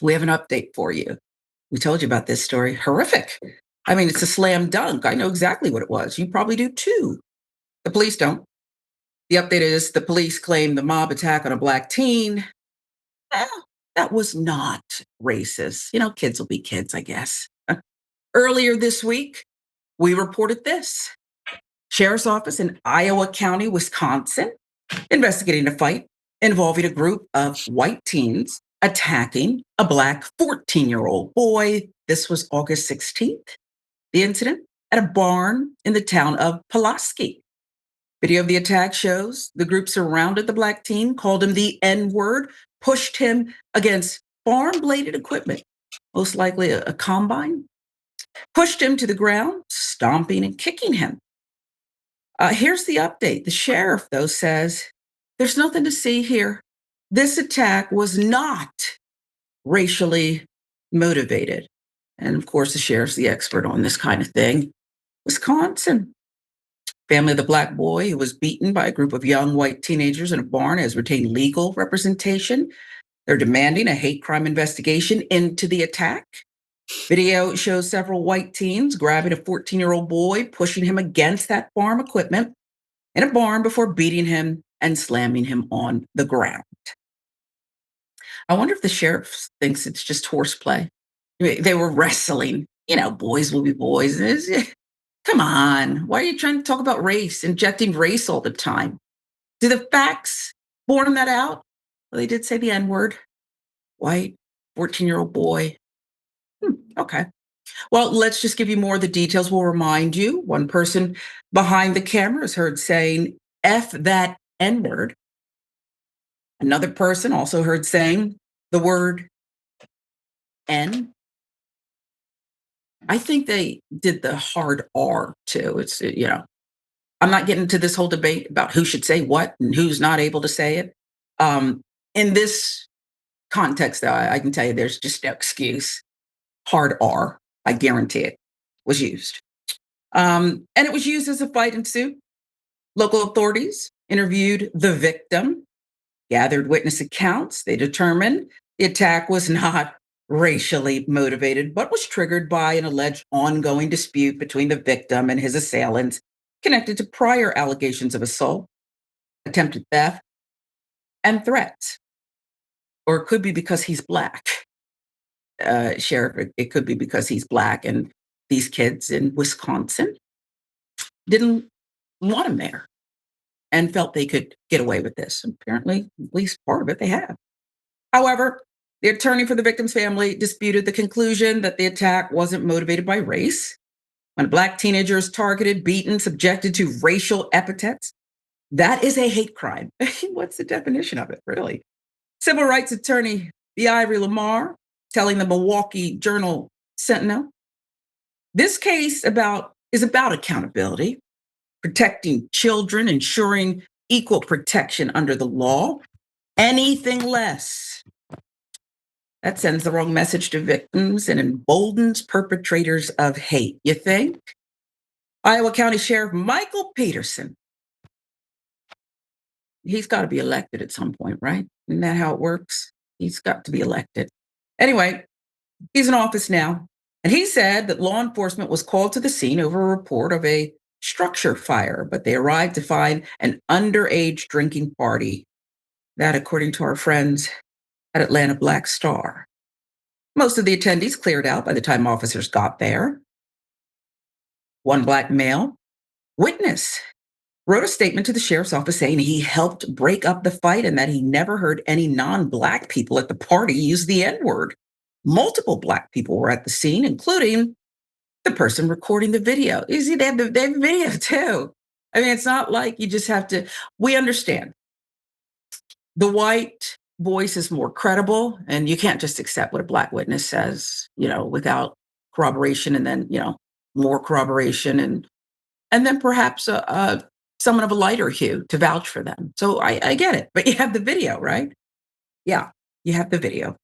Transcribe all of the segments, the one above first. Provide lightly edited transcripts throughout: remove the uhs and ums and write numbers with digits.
We have an update for you. We told you about this story. Horrific. I mean, it's a slam dunk. I know exactly what it was. You probably do too. The police don't. The update is the police claim the mob attack on a black teen. Well, that was not racist. Kids will be kids, I guess. Earlier this week, we reported this. Sheriff's office in Iowa County, Wisconsin, investigating a fight involving a group of white teens attacking a black 14-year-old boy. This was August 16th. The incident at a barn in the town of Pulaski. Video of the attack shows the group surrounded the black teen, called him the N-word, pushed him against farm-bladed equipment, most likely a combine, pushed him to the ground, stomping and kicking him. Here's the update. The sheriff, though, says there's nothing to see here. This attack was not racially motivated. And of course, the sheriff's the expert on this kind of thing. Wisconsin. Family of the black boy who was beaten by a group of young white teenagers in a barn has retained legal representation. They're demanding a hate crime investigation into the attack. Video shows several white teens grabbing a 14-year-old boy, pushing him against that farm equipment in a barn before beating him and slamming him on the ground. I wonder if the sheriff thinks it's just horseplay. They were wrestling. Boys will be boys. Come on. Why are you trying to talk about race, injecting race all the time? Do the facts borne that out? Well, they did say the N-word. White, 14-year-old boy. Okay. Well, let's just give you more of the details. We'll remind you, one person behind the camera is heard saying, F that N-word. Another person also heard saying the word N. I think they did the hard R too. I'm not getting into this whole debate about who should say what and who's not able to say it. In this context, though, I can tell you there's just no excuse. Hard R, I guarantee it, was used. And it was used as a fight ensued. Local authorities interviewed the victim, gathered witness accounts. They determined the attack was not racially motivated, but was triggered by an alleged ongoing dispute between the victim and his assailants connected to prior allegations of assault, attempted theft, and threats. Or it could be because he's black. Sheriff, it could be because he's black and these kids in Wisconsin didn't want him there and felt they could get away with this. Apparently, at least part of it they have. However, the attorney for the victim's family disputed the conclusion that the attack wasn't motivated by race. When a black teenager is targeted, beaten, subjected to racial epithets, that is a hate crime. What's the definition of it, really? Civil rights attorney Ivory Lamar telling the Milwaukee Journal Sentinel, this case is about accountability, protecting children, ensuring equal protection under the law. Anything less, that sends the wrong message to victims and emboldens perpetrators of hate. You think? Iowa County Sheriff Michael Peterson, he's got to be elected at some point, right? Isn't that how it works? He's got to be elected. Anyway, he's in office now, and he said that law enforcement was called to the scene over a report of a structure fire, but they arrived to find an underage drinking party. That, according to our friends at Atlanta Black Star. Most of the attendees cleared out by the time officers got there. One black male witness wrote a statement to the sheriff's office saying he helped break up the fight and that he never heard any non-black people at the party use the N-word. Multiple black people were at the scene, including the person recording the video. You see, they have the video too. I mean, it's not like you just have to, we understand. The white voice is more credible, and you can't just accept what a black witness says, without corroboration and then, more corroboration and then perhaps someone of a lighter hue to vouch for them. So I get it, but you have the video, right? Yeah, you have the video.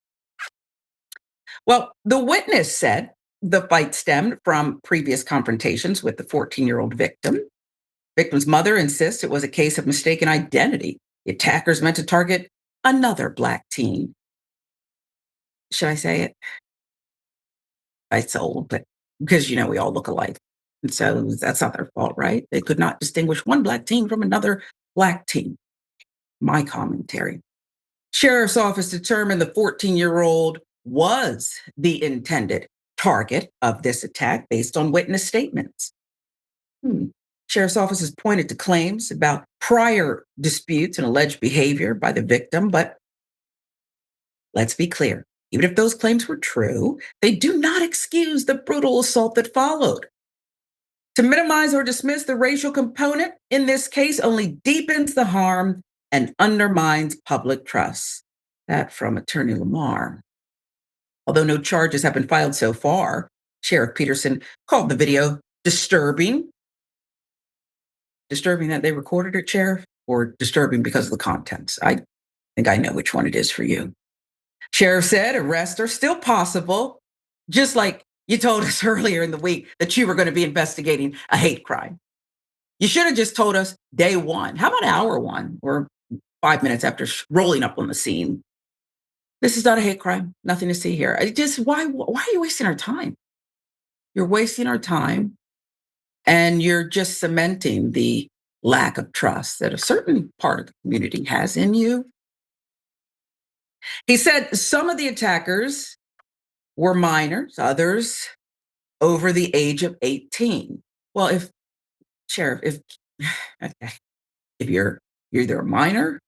Well, the witness said the fight stemmed from previous confrontations with the 14-year-old victim. Victim's mother insists it was a case of mistaken identity. The attackers meant to target another black teen. should I say it? It's old, but because we all look alike. And so that's not their fault, right? They could not distinguish one black teen from another black teen. My commentary. Sheriff's office determined the 14-year-old was the intended target of this attack based on witness statements. Sheriff's office has pointed to claims about prior disputes and alleged behavior by the victim, but let's be clear. Even if those claims were true, they do not excuse the brutal assault that followed. To minimize or dismiss the racial component in this case only deepens the harm and undermines public trust. That from Attorney Lamar. Although no charges have been filed so far, Sheriff Peterson called the video disturbing. Disturbing that they recorded it, Sheriff, or disturbing because of the contents? I think I know which one it is for you. Sheriff said arrests are still possible, just like you told us earlier in the week that you were going to be investigating a hate crime. You should have just told us day one. How about hour one or 5 minutes after rolling up on the scene? This is not a hate crime. Nothing to see here. Why are you wasting our time? You're wasting our time, and you're just cementing the lack of trust that a certain part of the community has in you. He said some of the attackers were minors, others over the age of 18. Well, if Sheriff, okay, if you're either a minor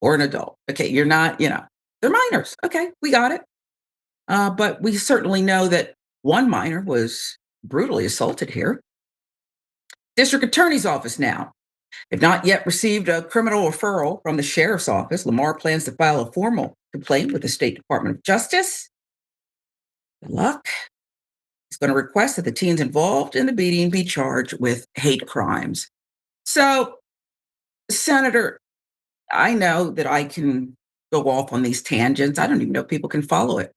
or an adult, okay, you're not, they're minors. Okay, we got it. But we certainly know that one minor was brutally assaulted here. District Attorney's Office now. They've not yet received a criminal referral from the Sheriff's Office. Lamar plans to file a formal complaint with the State Department of Justice. Good luck. He's going to request that the teens involved in the beating be charged with hate crimes. So, Senator, I know that I can go off on these tangents. I don't even know if people can follow it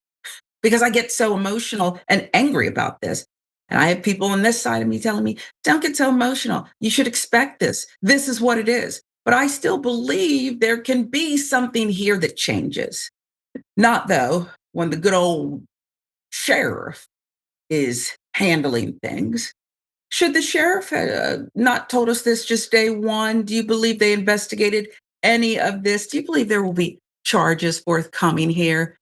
because I get so emotional and angry about this. And I have people on this side of me telling me, don't get so emotional. You should expect this. This is what it is. But I still believe there can be something here that changes. Not, though, when the good old sheriff is handling things. Should the sheriff not told us this just day one? Do you believe they investigated any of this? Do you believe there will be charges forthcoming here?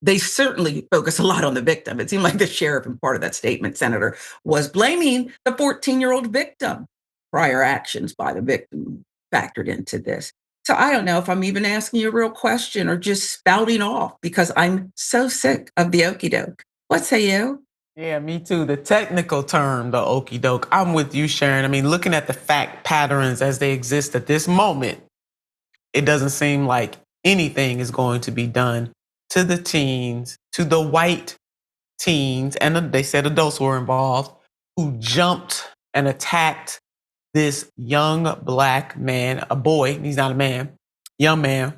They certainly focus a lot on the victim. It seemed like the sheriff, in part of that statement, Senator, was blaming the 14-year-old victim. Prior actions by the victim factored into this. So I don't know if I'm even asking you a real question or just spouting off because I'm so sick of the okie doke. What say you? Yeah, me too. The technical term, the okie doke. I'm with you, Sharon. I mean, looking at the fact patterns as they exist at this moment, it doesn't seem like anything is going to be done to the teens, to the white teens, and they said adults were involved, who jumped and attacked this young black man, a boy, he's not a man, young man.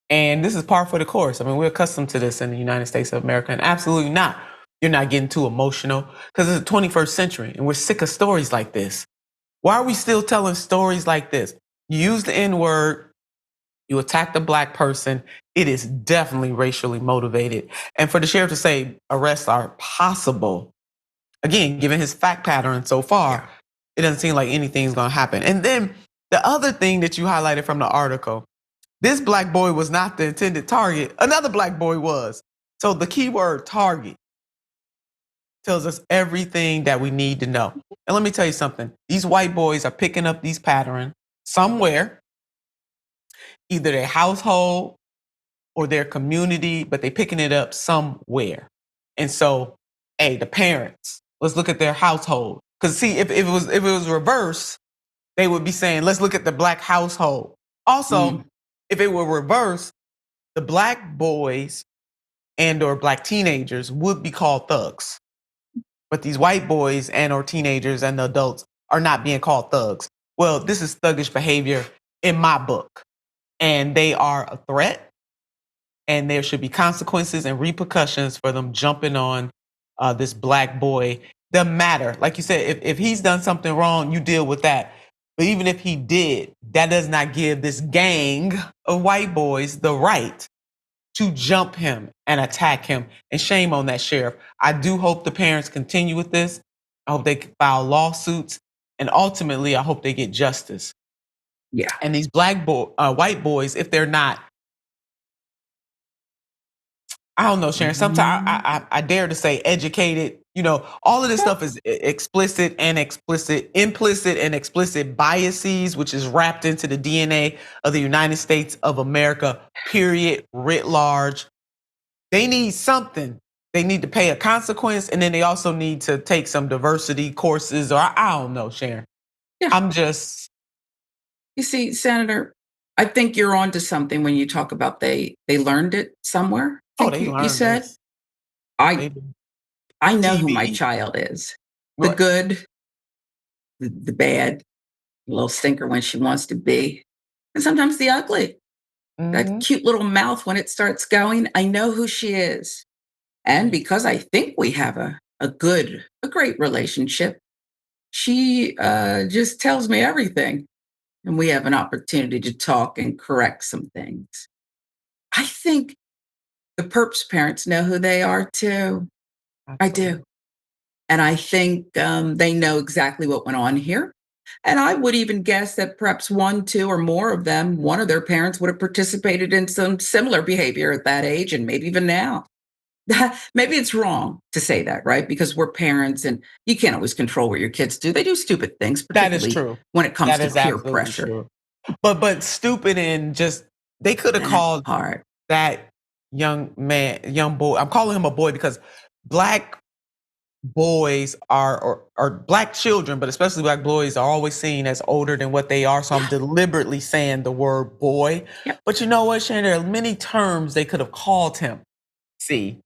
And this is par for the course. I mean, we're accustomed to this in the United States of America, and absolutely not. You're not getting too emotional because it's the 21st century and we're sick of stories like this. Why are we still telling stories like this? You use the N-word, you attack the black person. It is definitely racially motivated. And for the sheriff to say arrests are possible, again, given his fact pattern so far, it doesn't seem like anything's going to happen. And then the other thing that you highlighted from the article, this black boy was not the intended target. Another black boy was. So the keyword target tells us everything that we need to know. And let me tell you something. These white boys are picking up these patterns somewhere, either their household or their community, but they're picking it up somewhere. And so, hey, the parents, let's look at their household. Because see, if it was reverse, they would be saying, let's look at the black household. Also, if it were reverse, the black boys and or black teenagers would be called thugs. But these white boys and or teenagers and the adults are not being called thugs. Well, this is thuggish behavior in my book. And they are a threat. And there should be consequences and repercussions for them jumping on this black boy. Doesn't matter. Like you said, if he's done something wrong, you deal with that. But even if he did, that does not give this gang of white boys the right to jump him and attack him. And shame on that sheriff. I do hope the parents continue with this. I hope they file lawsuits. And ultimately, I hope they get justice. Yeah. And these white boys, if they're not, I don't know, Sharon. Sometimes I dare to say educated. All of this stuff is implicit and explicit biases, which is wrapped into the DNA of the United States of America, period, writ large. They need something. They need to pay a consequence, and then they also need to take some diversity courses, or I don't know, Sharon. Yeah. I'm just. You see, Senator, I think you're onto something when you talk about they learned it somewhere. I think They you learned said. this. I know who my TV. child is. The What? good, the bad, a little stinker when she wants to be, and sometimes the ugly. That cute little mouth when it starts going, I know who she is. And because I think we have a great relationship, she just tells me everything. And we have an opportunity to talk and correct some things. I think the perp's parents know who they are too. I do. And I think they know exactly what went on here. And I would even guess that perhaps one, two, or more of them, one of their parents would have participated in some similar behavior at that age and maybe even now. Maybe it's wrong to say that, right? Because we're parents and you can't always control what your kids do. They do stupid things, That is particularly true. when it comes That to is peer absolutely pressure. true. But stupid and just, they could have called that young boy. I'm calling him a boy because black boys or black children, but especially black boys, are always seen as older than what they are. So I'm deliberately saying the word boy. Yep. But you know what, Sharon? There are many terms they could have called him. See,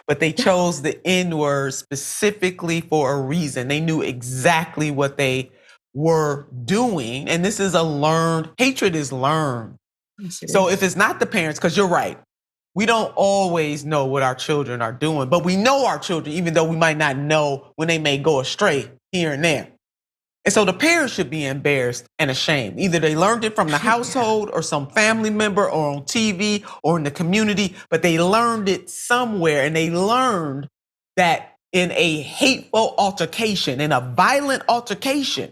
but they chose the N-word specifically for a reason. They knew exactly what they were doing. And this is hatred is learned. Yes, So if it's not the parents, because you're right, we don't always know what our children are doing, but we know our children, even though we might not know when they may go astray here and there. And so the parents should be embarrassed and ashamed. Either they learned it from the household or some family member or on TV or in the community, but they learned it somewhere, and they learned that in a hateful altercation, in a violent altercation,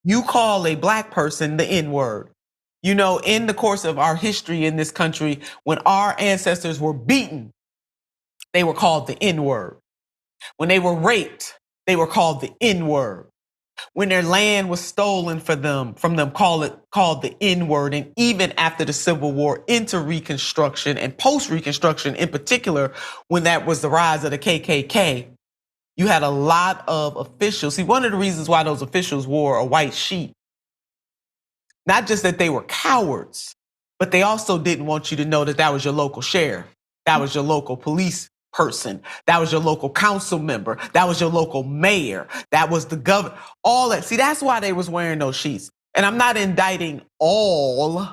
you call a black person the N-word. In the course of our history in this country, when our ancestors were beaten, they were called the N-word. When they were raped, they were called the N-word. When their land was stolen from them, called the N-word. And even after the Civil War, into Reconstruction and post-Reconstruction in particular, when that was the rise of the KKK, you had a lot of officials. See, one of the reasons why those officials wore a white sheet, not just that they were cowards, but they also didn't want you to know that that was your local sheriff, that was your local police person, that was your local council member, that was your local mayor, that was the governor, all that. See, that's why they was wearing those sheets. And I'm not indicting all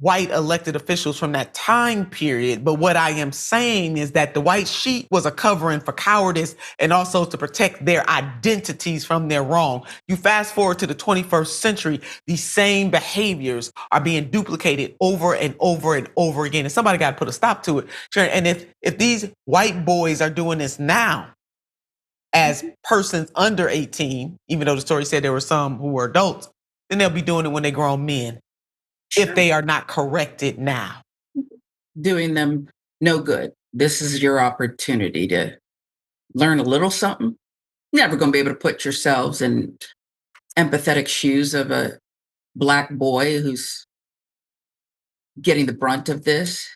white elected officials from that time period, but what I am saying is that the white sheet was a covering for cowardice and also to protect their identities from their wrong. You fast forward to the 21st century, these same behaviors are being duplicated over and over and over again, and somebody got to put a stop to it. Sure. And if these white boys are doing this now as persons under 18, even though the story said there were some who were adults, then they'll be doing it when they grown men. If they are not corrected now. Doing them no good. This is your opportunity to learn a little something. Never going to be able to put yourselves in empathetic shoes of a black boy who's getting the brunt of this.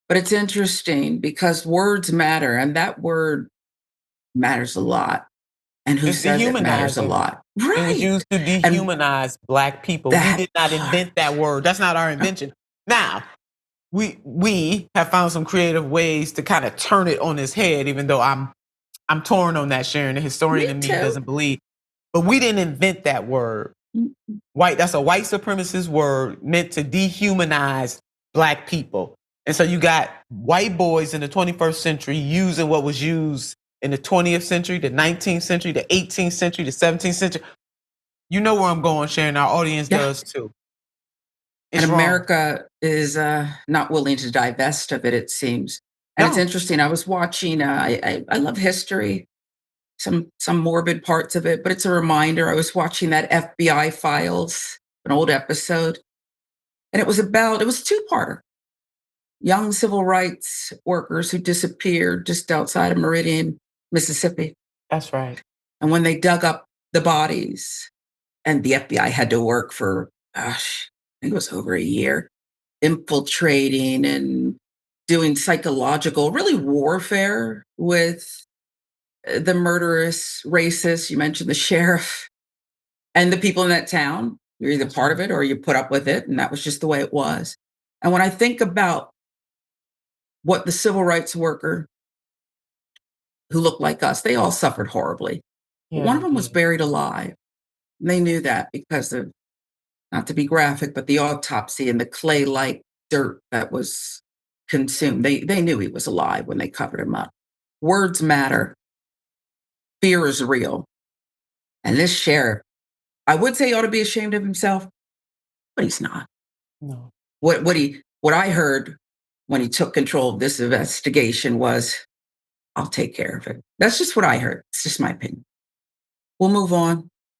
But it's interesting because words matter, and that word matters a lot. And who It's says it matters a dehumanizing. lot? It was Right. used to dehumanize black people. We That did not part. invent that word. That's not our invention. Now, we have found some creative ways to kind of turn it on its head, even though I'm torn on that, Sharon. The historian in me doesn't believe. But we didn't invent that word. That's a white supremacist word meant to dehumanize black people. And so you got white boys in the 21st century using what was used in the 20th century, the 19th century, the 18th century, the 17th century. You know where I'm going, Sharon. Our audience does too. And It's wrong. America is not willing to divest of it, it seems. And it's No, interesting. I was watching. I love history, some morbid parts of it, but it's a reminder. I was watching that FBI Files, an old episode, and it was a two-parter. Young civil rights workers who disappeared just outside of Meridian, Mississippi. that's right. And when they dug up the bodies, and the FBI had to work for, gosh, I think it was over a year, infiltrating and doing psychological, really warfare with the murderous racists. You mentioned the sheriff and the people in that town. You're either That's part right. of it or you put up with it. And that was just the way it was. And when I think about what the civil rights worker who looked like us, they all suffered horribly. But Yeah, one of they them was did. buried alive. And they knew that because of, not to be graphic, but the autopsy and the clay-like dirt that was consumed. They knew he was alive when they covered him up. Words matter. Fear is real. And this sheriff, I would say he ought to be ashamed of himself, but he's not. No. What I heard when he took control of this investigation was, I'll take care of it. That's just what I heard. It's just my opinion. We'll move on.